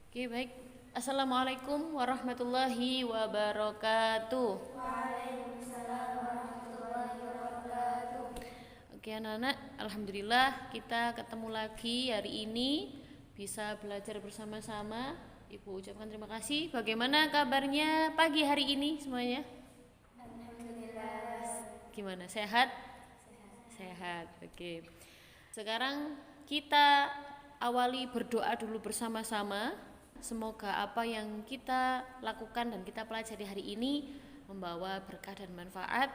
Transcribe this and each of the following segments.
Oke, baik. Assalamualaikum warahmatullahi wabarakatuh. Waalaikumsalam warahmatullahi wabarakatuh. Oke, anak-anak, alhamdulillah kita ketemu lagi hari ini bisa belajar bersama-sama. Ibu ucapkan terima kasih. Bagaimana kabarnya pagi hari ini semuanya? Alhamdulillah. Gimana? Sehat? Sehat. Oke. Sekarang kita awali berdoa dulu bersama-sama. Semoga apa yang kita lakukan dan kita pelajari hari ini membawa berkah dan manfaat,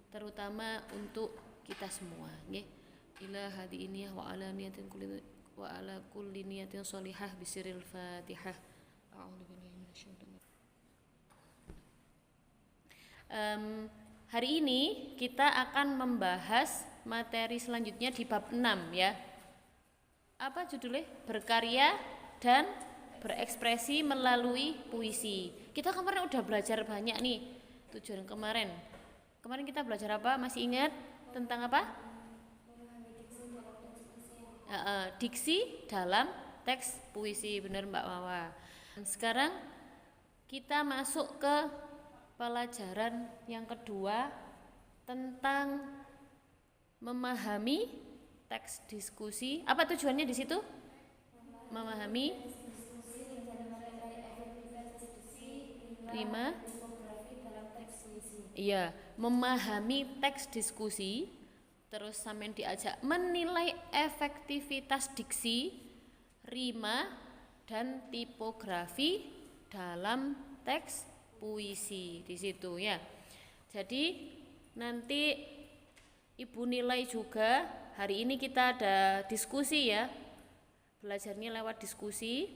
terutama untuk kita semua. Nggih. Ila hadi ini wa ala niyatin kulli wa ala kulli niyatin sholihah bisiril Fatihah. A'udzubillahi minasyaitonir. Hari ini kita akan membahas materi selanjutnya di bab 6 ya. Apa judulnya? Berkarya dan berekspresi melalui puisi. Kita kemarin udah belajar banyak nih. Tujuan kemarin. Kemarin kita belajar apa? Masih ingat tentang apa? Diksi dalam teks puisi. Benar Mbak Wawa. Sekarang kita masuk ke pelajaran yang kedua tentang memahami teks diskusi. Apa tujuannya di situ? Memahami rima. Iya, memahami teks diskusi. Terus sampean diajak menilai efektivitas diksi, rima, dan tipografi dalam teks puisi di situ ya. Jadi nanti Ibu nilai juga. Hari ini kita ada diskusi ya. Belajarnya lewat diskusi.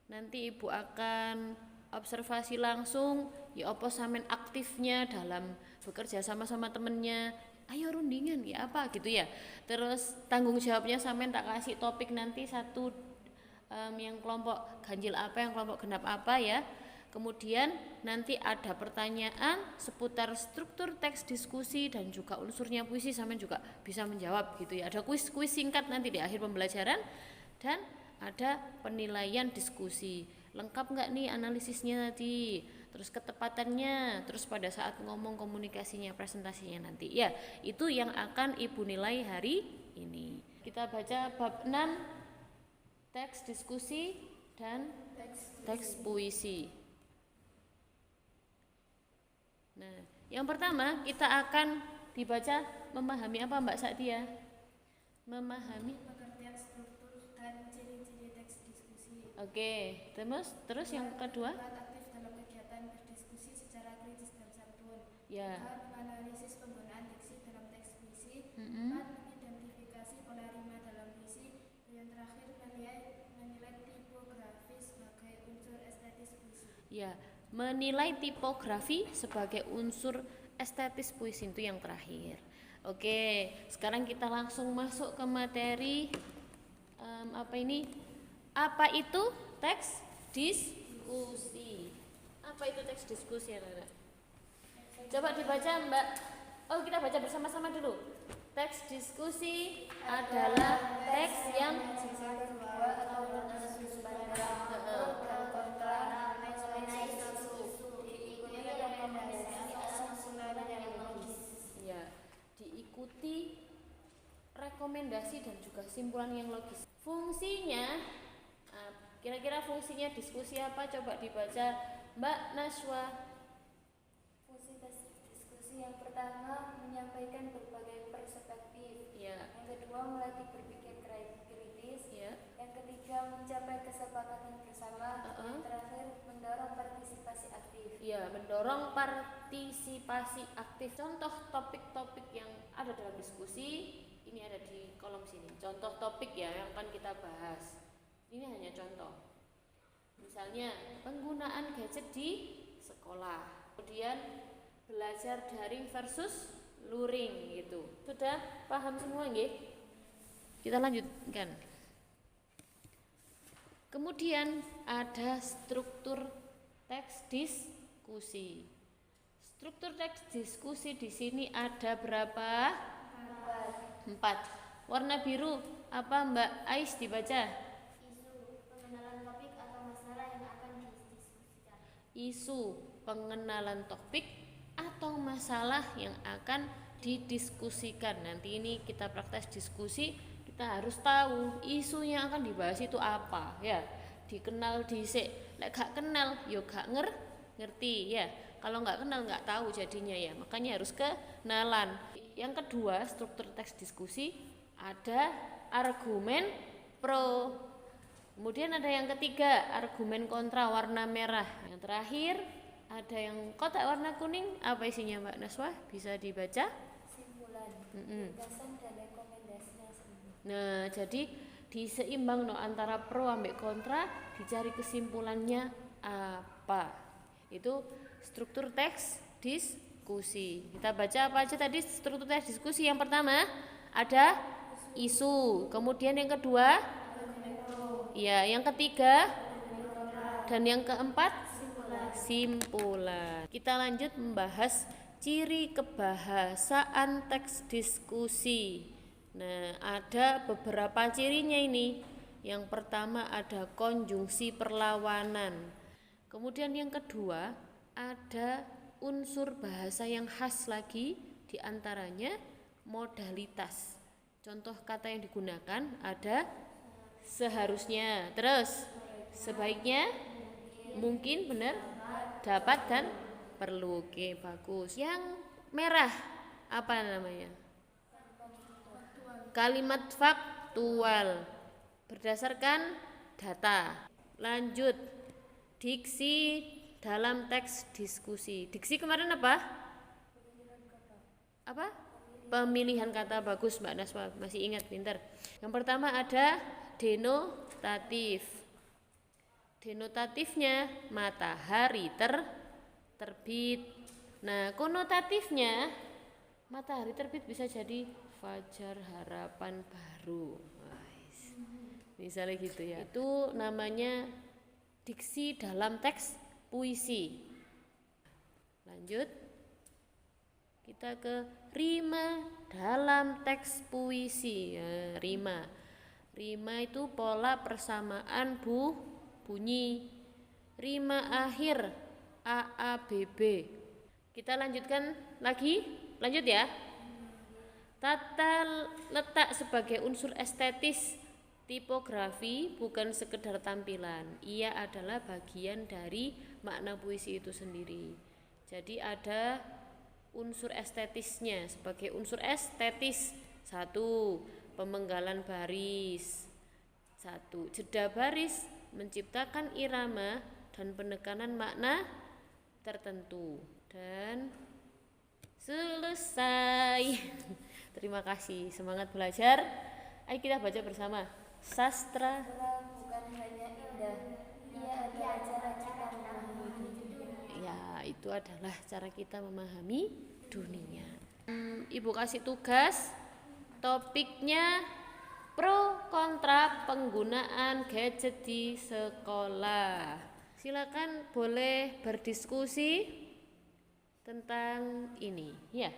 Nanti Ibu akan observasi langsung ya apa sampean aktifnya dalam bekerja sama temennya. Ayo rundingan ya apa gitu ya. Terus tanggung jawabnya sampean tak kasih topik nanti satu yang kelompok ganjil apa, yang kelompok genap apa ya. Kemudian nanti ada pertanyaan seputar struktur teks diskusi dan juga unsurnya puisi, sampean juga bisa menjawab gitu ya. Ada kuis singkat nanti di akhir pembelajaran dan ada penilaian diskusi. Lengkap nggak nih analisisnya tadi? Terus ketepatannya, terus pada saat ngomong komunikasinya, presentasinya nanti. Ya, itu yang akan Ibu nilai hari ini. Kita baca bab 6 teks diskusi dan teks puisi. Nah, yang pertama kita akan dibaca memahami apa Mbak Saktia? Memahami Pengertian struktur dan ciri-ciri teks diskusi. Oke, terus yang kedua? Peran aktif dalam kegiatan berdiskusi secara kritis dan santun. Ya. Menganalisis penggunaan diksi dalam teks puisi. Mm-mm. Mengidentifikasi pola rima dalam puisi. Yang terakhir menilai tipografi sebagai unsur estetis puisi. Ya, menilai tipografi sebagai unsur estetis puisi itu yang terakhir. Oke, sekarang kita langsung masuk ke materi. Apa ini? Apa itu teks diskusi? Apa itu teks diskusi, anak-anak? Coba dibaca, Mbak. Oh, kita baca bersama-sama dulu. Teks diskusi adalah teks yang diikuti rekomendasi dan juga simpulan yang logis. Fungsinya, kira-kira fungsinya diskusi apa? Coba dibaca Mbak Naswa. Fungsi diskusi yang pertama menyampaikan berbagai perspektif. Ya. Yang kedua melatih berpikir kritis. Ya. Yang ketiga mencapai kesepakatan bersama. Yang terakhir mendorong partisipasi aktif. Ya, mendorong partisipasi aktif. Contoh topik-topik yang ada dalam diskusi ini ada di kolom sini. Contoh topik ya yang akan kita bahas. Ini hanya contoh. Misalnya penggunaan gadget di sekolah. Kemudian belajar daring versus luring gitu. Sudah paham semua nggih? Kita lanjutkan. Kemudian ada struktur teks diskusi. Struktur teks diskusi di sini ada berapa? 4. Warna biru apa Mbak Ais dibaca? Isu, pengenalan topik atau isu, pengenalan topik atau masalah yang akan didiskusikan. Nanti ini kita praktek diskusi, kita harus tahu isu yang akan dibahas itu apa ya. Dikenal dhisik, lek gak kenal yo gak ngerti ya. Kalau nggak kenal nggak tahu jadinya ya. Makanya harus kenalan. Yang kedua, struktur teks diskusi ada argumen pro. Kemudian ada yang ketiga, argumen kontra warna merah. Yang terakhir ada yang kotak warna kuning. Apa isinya Mbak Naswa? Bisa dibaca? Kesimpulan, gagasan dan rekomendasinya sendiri. Nah, jadi diseimbang no antara pro ambek kontra, dicari kesimpulannya apa. Itu struktur teks diskusi. Kita baca apa aja tadi struktur teks diskusi. Yang pertama ada isu, kemudian yang kedua ya, yang ketiga dan yang keempat simpulan. Kita lanjut membahas ciri kebahasaan teks diskusi. Nah, ada beberapa cirinya ini. Yang pertama ada konjungsi perlawanan. Kemudian yang kedua ada unsur bahasa yang khas lagi, diantaranya modalitas. Contoh kata yang digunakan ada seharusnya, terus sebaiknya, mungkin, benar, dapat dan perlu. Oke, bagus. Yang merah apa namanya? Kalimat faktual berdasarkan data. Lanjut, diksi dalam teks diskusi. Diksi kemarin apa? Apa? Pemilihan kata. Bagus Mbak Naswa, masih ingat, pinter. Yang pertama ada denotatif. Denotatifnya matahari terbit. Nah, konotatifnya matahari terbit bisa jadi fajar harapan baru. Misalnya gitu ya. Itu namanya diksi dalam teks puisi. Lanjut, kita ke rima dalam teks puisi. Ya, rima itu pola persamaan bunyi. Rima akhir AABB. Kita lanjutkan lagi. Lanjut ya. Tata letak sebagai unsur estetis tipografi bukan sekedar tampilan. Ia adalah bagian dari makna puisi itu sendiri. Jadi ada unsur estetisnya. Sebagai unsur estetis, 1. Pemenggalan baris, 1. Jeda baris menciptakan irama dan penekanan makna tertentu. Dan selesai. Terima kasih, semangat belajar. Ayo kita baca bersama. Sastra bukan hanya indah, ia adalah cara kita memahami dunia. ya, itu adalah cara kita memahami dunia. Ibu kasih tugas. Topiknya pro kontra penggunaan gadget di sekolah. Silakan boleh berdiskusi tentang ini ya.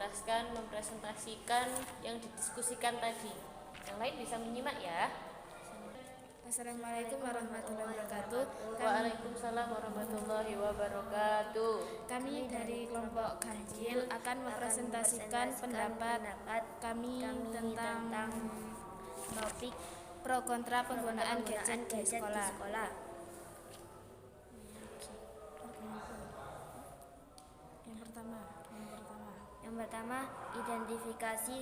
menjelaskan, mempresentasikan yang didiskusikan tadi. Yang lain bisa menyimak ya. Assalamualaikum warahmatullahi wabarakatuh. Waalaikumsalam warahmatullahi wabarakatuh. Kami dari kelompok ganjil akan mempresentasikan pendapat kami tentang topik pro kontra penggunaan gadget di sekolah. Yang pertama, identifikasi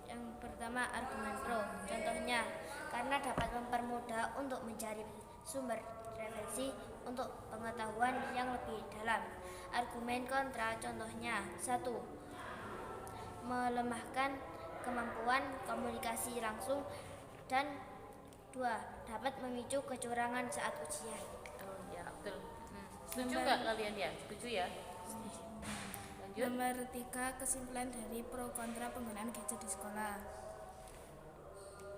Yang pertama, argumen pro. Contohnya, karena dapat mempermudah untuk mencari sumber referensi untuk pengetahuan yang lebih dalam. Argumen kontra, contohnya 1. Melemahkan kemampuan komunikasi langsung, dan 2. Dapat memicu kecurangan saat ujian. Oh, ya, betul. Setuju nggak kalian ya? Setuju ya? Lanjut. Nomor 3, kesimpulan dari pro kontra penggunaan gadget di sekolah.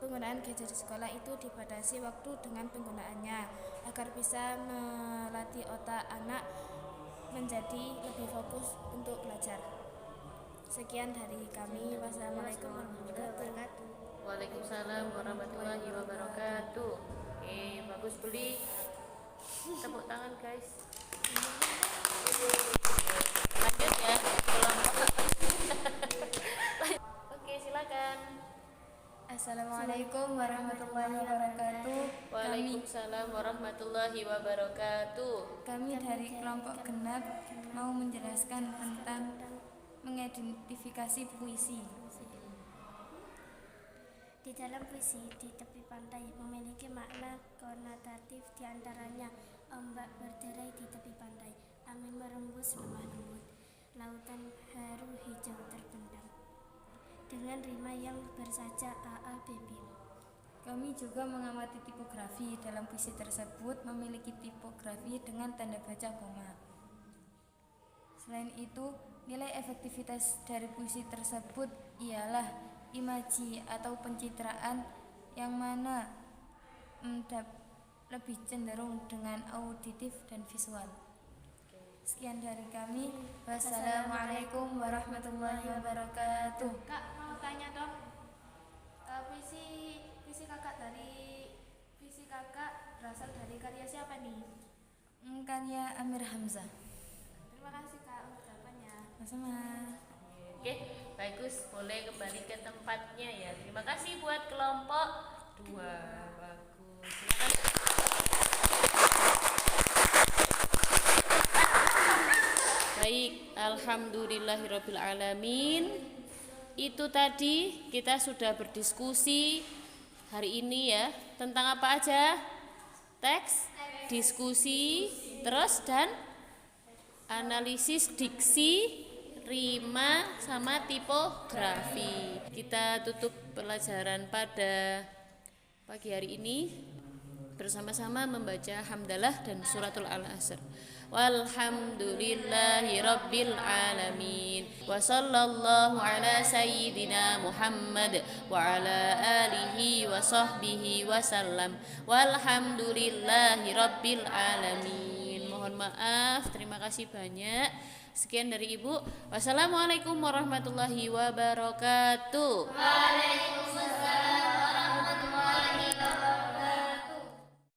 Penggunaan gadget di sekolah itu dibatasi waktu dengan penggunaannya agar bisa melatih otak anak menjadi lebih fokus untuk belajar. Sekian dari kami. Wassalamualaikum warahmatullahi wabarakatuh. Waalaikumsalam warahmatullahi wabarakatuh. Bagus Beli. Tepuk tangan guys. Lanjut ya. Oke, silakan. Assalamualaikum warahmatullahi wabarakatuh. Waalaikumsalam warahmatullahi wabarakatuh. Kami dari kelompok genap mau menjelaskan tentang mengidentifikasi puisi. Di dalam puisi, di tepi pantai memiliki makna konotatif, diantaranya ombak berderai di tepi pantai, angin merembus lemah lembut, lautan haru hijau terbentang, dengan rima yang bersaja AABB. Kami juga mengamati tipografi. Dalam puisi tersebut memiliki tipografi dengan tanda baca koma. Selain itu, nilai efektivitas dari puisi tersebut ialah imaji atau pencitraan, yang mana lebih cenderung dengan auditif dan visual. Sekian dari kami. Wassalamualaikum warahmatullahi wabarakatuh. Kak, mau tanya dong. Puisi kakak berasal dari karya siapa nih? Karya Amir Hamzah. Terima kasih Kak untuk jawabannya. Sama-sama. Oke, bagus. Boleh kembali ke tempatnya ya. Terima kasih buat kelompok 2. Bagus. Baik, alhamdulillahirabbil alamin. Itu tadi kita sudah berdiskusi hari ini ya. Tentang apa aja? Teks, diskusi, terus dan analisis diksi, rima, sama tipografi. Kita tutup pelajaran pada pagi hari ini bersama-sama membaca hamdalah dan suratul al-asr. Walhamdulillahi rabbil alamin. Wa sallallahu ala sayyidina Muhammad wa ala alihi wa sahbihi wa sallam. Walhamdulillahi rabbil alamin. Mohon maaf, terima kasih banyak. Sekian dari Ibu. Wassalamualaikum warahmatullahi wabarakatuh. Waalaikumsalam.